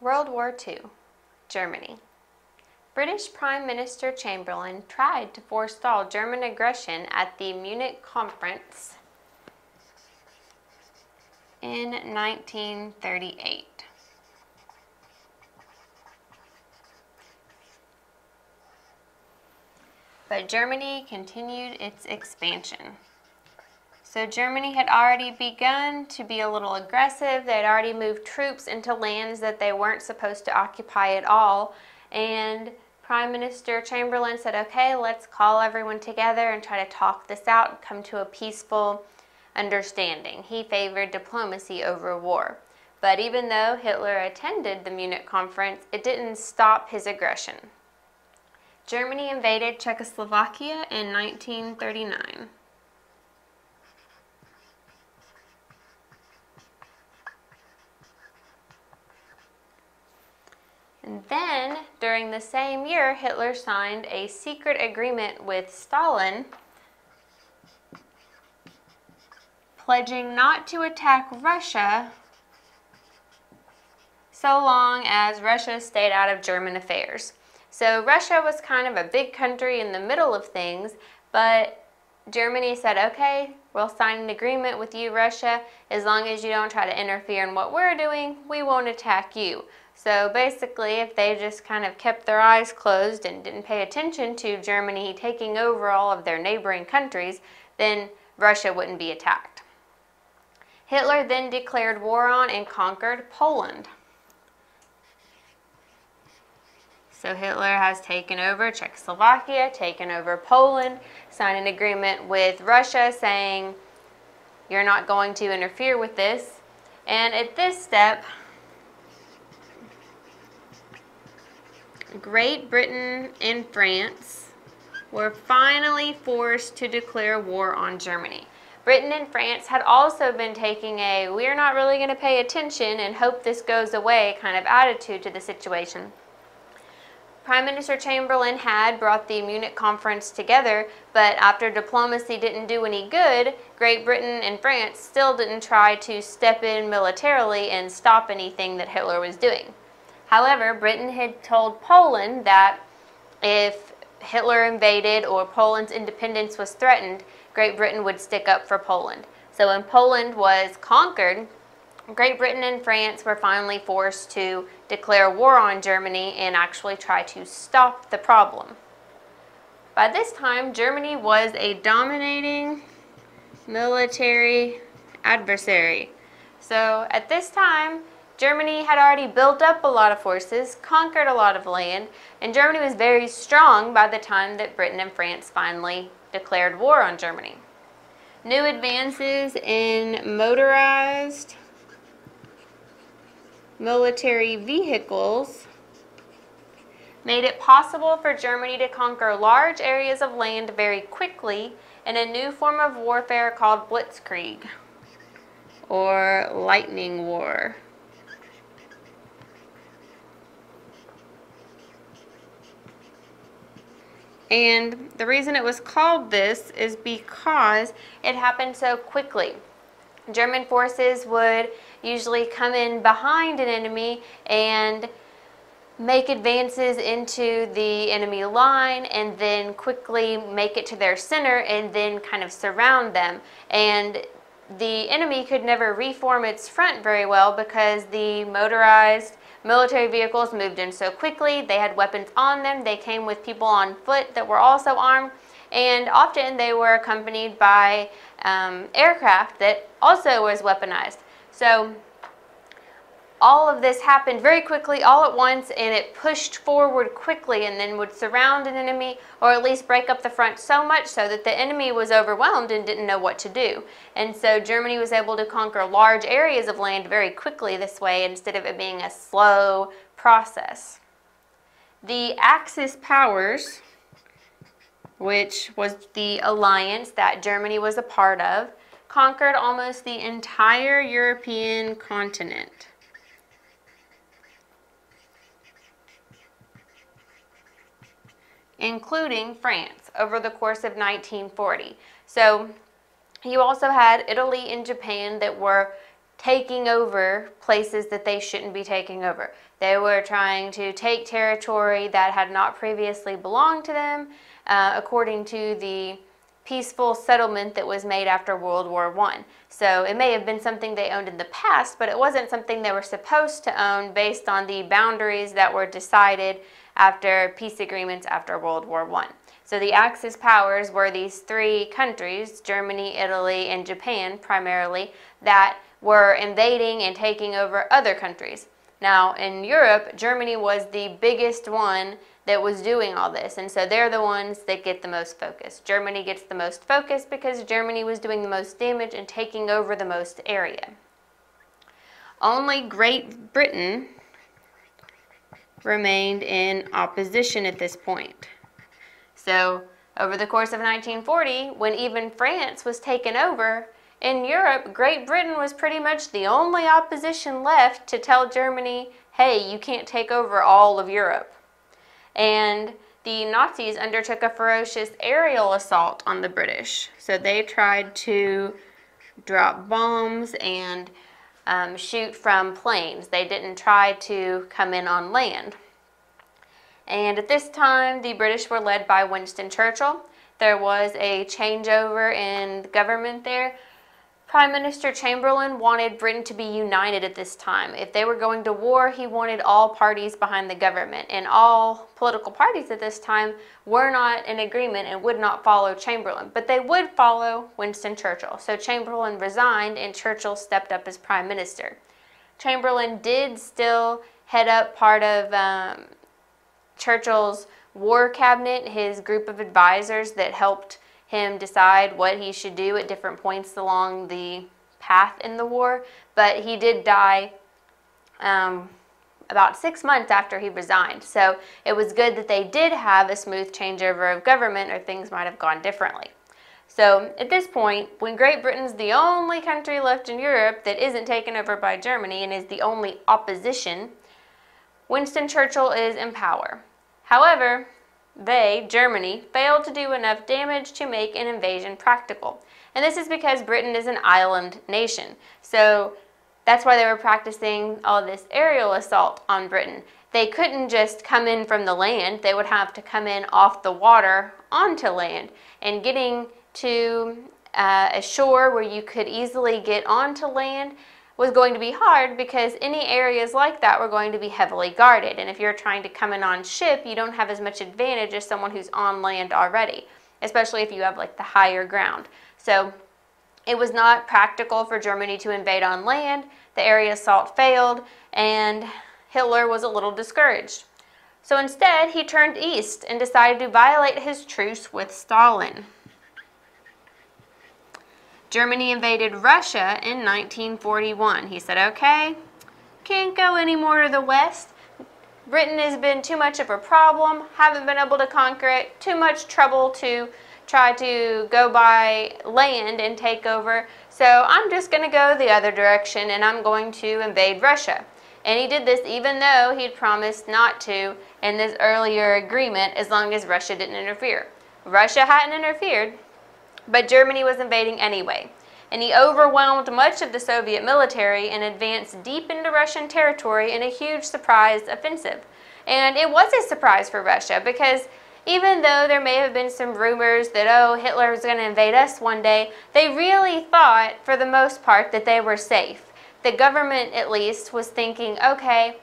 World War II, Germany. British Prime Minister Chamberlain tried to forestall German aggression at the Munich Conference in 1938. But Germany continued its expansion. So Germany had already begun to be a little aggressive. They had already moved troops into lands that they weren't supposed to occupy at all. And Prime Minister Chamberlain said, okay, let's call everyone together and try to talk this out and come to a peaceful understanding. He favored diplomacy over war. But even though Hitler attended the Munich conference, it didn't stop his aggression. Germany invaded Czechoslovakia in 1939. And then, during the same year, Hitler signed a secret agreement with Stalin, pledging not to attack Russia so long as Russia stayed out of German affairs. So Russia was kind of a big country in the middle of things, but Germany said, okay, we'll sign an agreement with you, Russia. As long as you don't try to interfere in what we're doing, we won't attack you. So basically, if they just kind of kept their eyes closed and didn't pay attention to Germany taking over all of their neighboring countries, then Russia wouldn't be attacked. Hitler then declared war on and conquered Poland. So Hitler has taken over Czechoslovakia, taken over Poland, signed an agreement with Russia saying, you're not going to interfere with this. And at this step, Great Britain and France were finally forced to declare war on Germany. Britain and France had also been taking a we're not really going to pay attention and hope this goes away kind of attitude to the situation. Prime Minister Chamberlain had brought the Munich conference together, but after diplomacy didn't do any good, Great Britain and France still didn't try to step in militarily and stop anything that Hitler was doing. However, Britain had told Poland that if Hitler invaded or Poland's independence was threatened, Great Britain would stick up for Poland. So when Poland was conquered, Great Britain and France were finally forced to declare war on Germany and actually try to stop the problem. By this time, Germany was a dominating military adversary. So at this time, Germany had already built up a lot of forces, conquered a lot of land, and Germany was very strong by the time that Britain and France finally declared war on Germany. New advances in motorized military vehicles made it possible for Germany to conquer large areas of land very quickly in a new form of warfare called blitzkrieg, or lightning war. And the reason it was called this is because it happened so quickly. German forces would usually come in behind an enemy and make advances into the enemy line and then quickly make it to their center and then kind of surround them. And the enemy could never reform its front very well because the motorized military vehicles moved in so quickly. They had weapons on them. They came with people on foot that were also armed. And often they were accompanied by aircraft that also was weaponized. So all of this happened very quickly, all at once, and it pushed forward quickly and then would surround an enemy or at least break up the front so much so that the enemy was overwhelmed and didn't know what to do. And so Germany was able to conquer large areas of land very quickly this way instead of it being a slow process. The Axis powers, which was the alliance that Germany was a part of, conquered almost the entire European continent. Including France over the course of 1940. So you also had Italy and Japan that were taking over places that they shouldn't be taking over. They were trying to take territory that had not previously belonged to them, according to the peaceful settlement that was made after World War I. So it may have been something they owned in the past, but it wasn't something they were supposed to own based on the boundaries that were decided after peace agreements after World War I. So the Axis powers were these three countries, Germany, Italy, and Japan primarily, that were invading and taking over other countries. Now in Europe, Germany was the biggest one that was doing all this, and so they're the ones that get the most focus. Germany gets the most focus because Germany was doing the most damage and taking over the most area. Only Great Britain remained in opposition at this point. So over the course of 1940, when even France was taken over, in Europe, Great Britain was pretty much the only opposition left to tell Germany, hey, you can't take over all of Europe. And the Nazis undertook a ferocious aerial assault on the British. So they tried to drop bombs and shoot from planes. They didn't try to come in on land. And at this time, the British were led by Winston Churchill. There was a changeover in government there. Prime Minister Chamberlain wanted Britain to be united at this time. If they were going to war, he wanted all parties behind the government. And all political parties at this time were not in agreement and would not follow Chamberlain. But they would follow Winston Churchill. So Chamberlain resigned and Churchill stepped up as Prime Minister. Chamberlain did still head up part of Churchill's war cabinet, his group of advisors that helped him decide what he should do at different points along the path in the war, but he did die about 6 months after he resigned. So it was good that they did have a smooth changeover of government, or things might have gone differently. So at this point, when Great Britain's the only country left in Europe that isn't taken over by Germany and is the only opposition, Winston Churchill is in power. However, Germany, failed to do enough damage to make an invasion practical. And this is because Britain is an island nation. So that's why they were practicing all this aerial assault on Britain. They couldn't just come in from the land. They would have to come in off the water onto land. And getting to a shore where you could easily get onto land was going to be hard, because any areas like that were going to be heavily guarded. And if you're trying to come in on ship, you don't have as much advantage as someone who's on land already, especially if you have like the higher ground. So it was not practical for Germany to invade on land. The area assault failed, and Hitler was a little discouraged. So instead, he turned east and decided to violate his truce with Stalin. Germany invaded Russia in 1941. He said, okay, can't go any more to the west. Britain has been too much of a problem, haven't been able to conquer it, too much trouble to try to go by land and take over. So I'm just going to go the other direction, and I'm going to invade Russia. And he did this even though he'd promised not to in this earlier agreement, as long as Russia didn't interfere. Russia hadn't interfered, but Germany was invading anyway. And he overwhelmed much of the Soviet military and advanced deep into Russian territory in a huge surprise offensive. And it was a surprise for Russia, because even though there may have been some rumors that, oh, Hitler was going to invade us one day, they really thought, for the most part, that they were safe. The government, at least, was thinking, okay,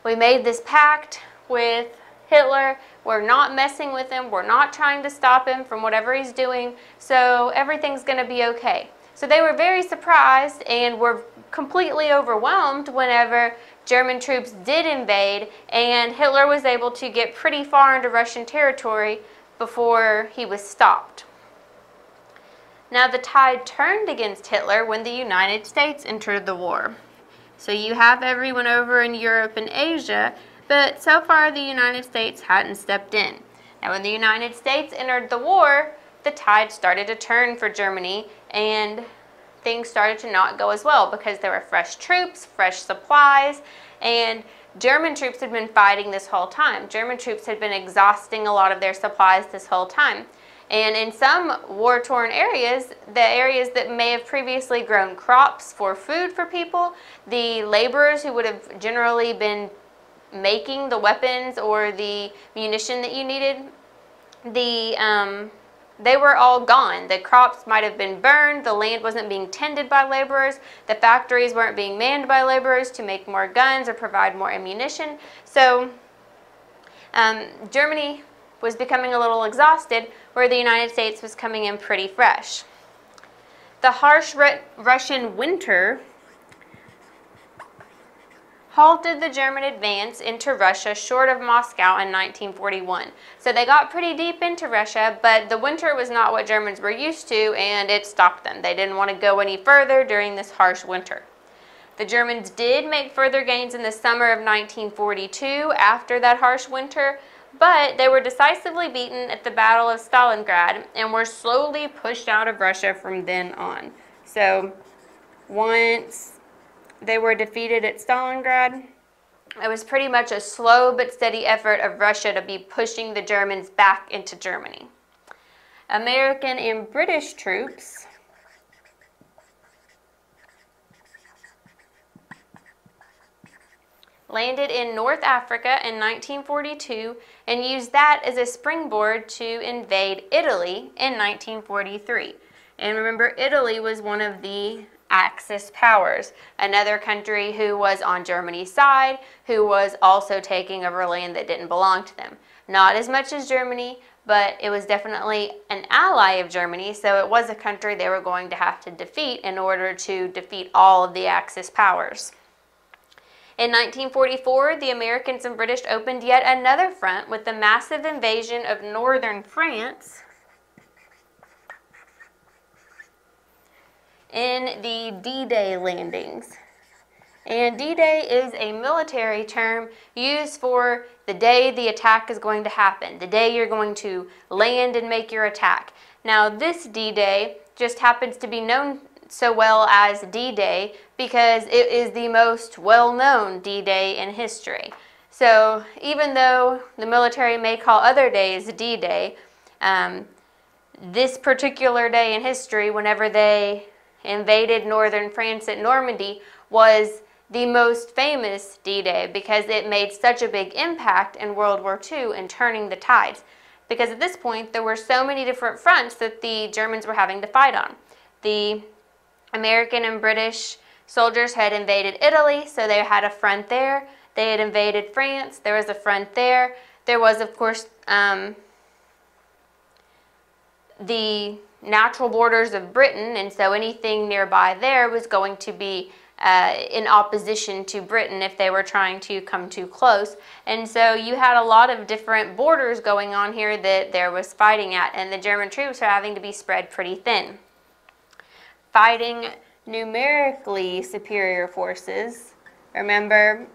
we made this pact with Hitler, we're not messing with him, we're not trying to stop him from whatever he's doing, so everything's going to be okay. So they were very surprised and were completely overwhelmed whenever German troops did invade, and Hitler was able to get pretty far into Russian territory before he was stopped. Now the tide turned against Hitler when the United States entered the war. So you have everyone over in Europe and Asia, but so far the United States hadn't stepped in. Now when the United States entered the war, the tide started to turn for Germany, and things started to not go as well, because there were fresh troops, fresh supplies, and German troops had been fighting this whole time. German troops had been exhausting a lot of their supplies this whole time. And in some war-torn areas, the areas that may have previously grown crops for food for people, the laborers who would have generally been making the weapons or the munition that you needed, they were all gone. The crops might have been burned, the land wasn't being tended by laborers, the factories weren't being manned by laborers to make more guns or provide more ammunition. So Germany was becoming a little exhausted, where the United States was coming in pretty fresh. The harsh Russian winter halted the German advance into Russia short of Moscow in 1941. So they got pretty deep into Russia, but the winter was not what Germans were used to, and it stopped them. They didn't want to go any further during this harsh winter. The Germans did make further gains in the summer of 1942 after that harsh winter, but they were decisively beaten at the Battle of Stalingrad and were slowly pushed out of Russia from then on. So once they were defeated at Stalingrad, it was pretty much a slow but steady effort of Russia to be pushing the Germans back into Germany. American and British troops landed in North Africa in 1942 and used that as a springboard to invade Italy in 1943. And remember, Italy was one of the Axis powers, another country who was on Germany's side, who was also taking over land that didn't belong to them. Not as much as Germany, but it was definitely an ally of Germany, so it was a country they were going to have to defeat in order to defeat all of the Axis powers. In 1944, the Americans and British opened yet another front with the massive invasion of northern France in the D-Day landings. And D-Day is a military term used for the day the attack is going to happen, the day you're going to land and make your attack. Now, this D-Day just happens to be known so well as D-Day because it is the most well-known D-Day in history. So even though the military may call other days D-Day, this particular day in history, whenever they invaded northern France at Normandy, was the most famous D-Day because it made such a big impact in World War II in turning the tides. Because at this point, there were so many different fronts that the Germans were having to fight on. The American and British soldiers had invaded Italy, so they had a front there. They had invaded France, there was a front there. There was, of course, the natural borders of Britain, and so anything nearby there was going to be in opposition to Britain if they were trying to come too close. And so you had a lot of different borders going on here that there was fighting at, and the German troops are having to be spread pretty thin. Fighting numerically superior forces. Remember,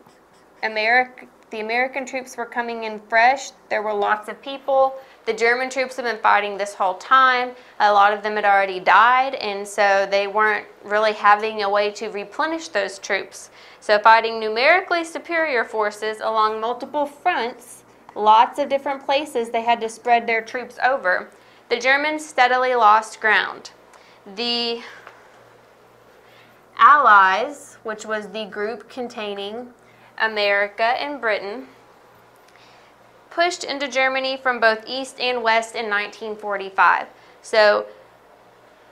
the American troops were coming in fresh. There were lots of people. The German troops have been fighting this whole time. A lot of them had already died, and so they weren't really having a way to replenish those troops. So fighting numerically superior forces along multiple fronts, lots of different places they had to spread their troops over, the Germans steadily lost ground. The Allies, which was the group containing America and Britain, pushed into Germany from both east and west in 1945. So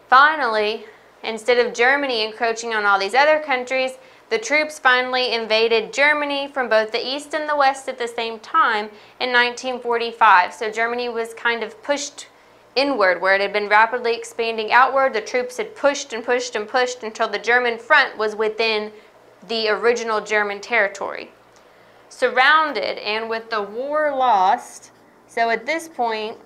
finally, instead of Germany encroaching on all these other countries, the troops finally invaded Germany from both the east and the west at the same time in 1945. So Germany was kind of pushed inward, where it had been rapidly expanding outward. The troops had pushed and pushed and pushed until the German front was within the original German territory. Surrounded and with the war lost, so at this point,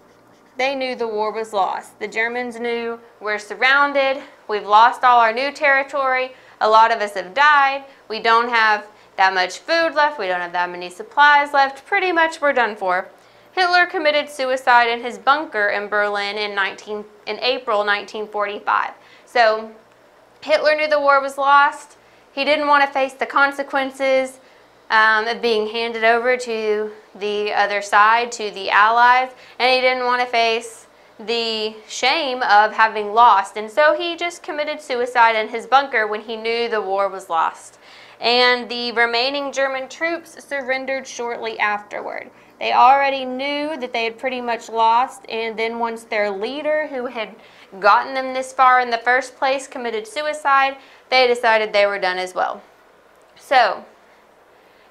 they knew the war was lost. The Germans knew, we're surrounded, we've lost all our new territory, a lot of us have died, we don't have that much food left, we don't have that many supplies left, pretty much we're done for. Hitler committed suicide in his bunker in Berlin in April 1945. So Hitler knew the war was lost. He didn't want to face the consequences of being handed over to the other side, to the Allies, and he didn't want to face the shame of having lost, and so he just committed suicide in his bunker when he knew the war was lost. And the remaining German troops surrendered shortly afterward. They already knew that they had pretty much lost, and then once their leader, who had gotten them this far in the first place, committed suicide, they decided they were done as well. So,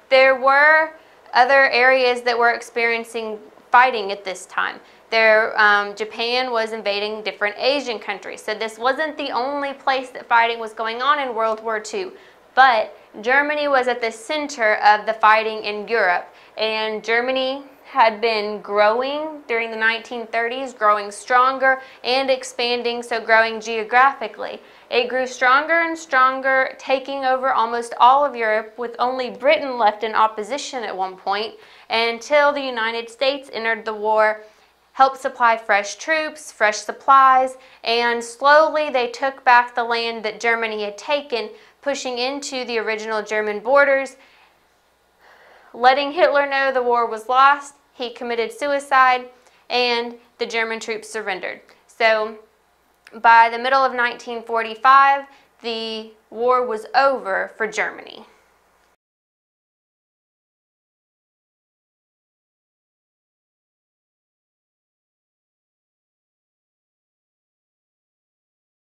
there were other areas that were experiencing fighting at this time. Japan was invading different Asian countries, so this wasn't the only place that fighting was going on in World War II, but Germany was at the center of the fighting in Europe, and Germany had been growing during the 1930s, growing stronger and expanding, so growing geographically. It grew stronger and stronger, taking over almost all of Europe, with only Britain left in opposition at one point, until the United States entered the war, helped supply fresh troops, fresh supplies, and slowly they took back the land that Germany had taken, pushing into the original German borders. Letting Hitler know the war was lost, he committed suicide, and the German troops surrendered. So by the middle of 1945, the war was over for Germany.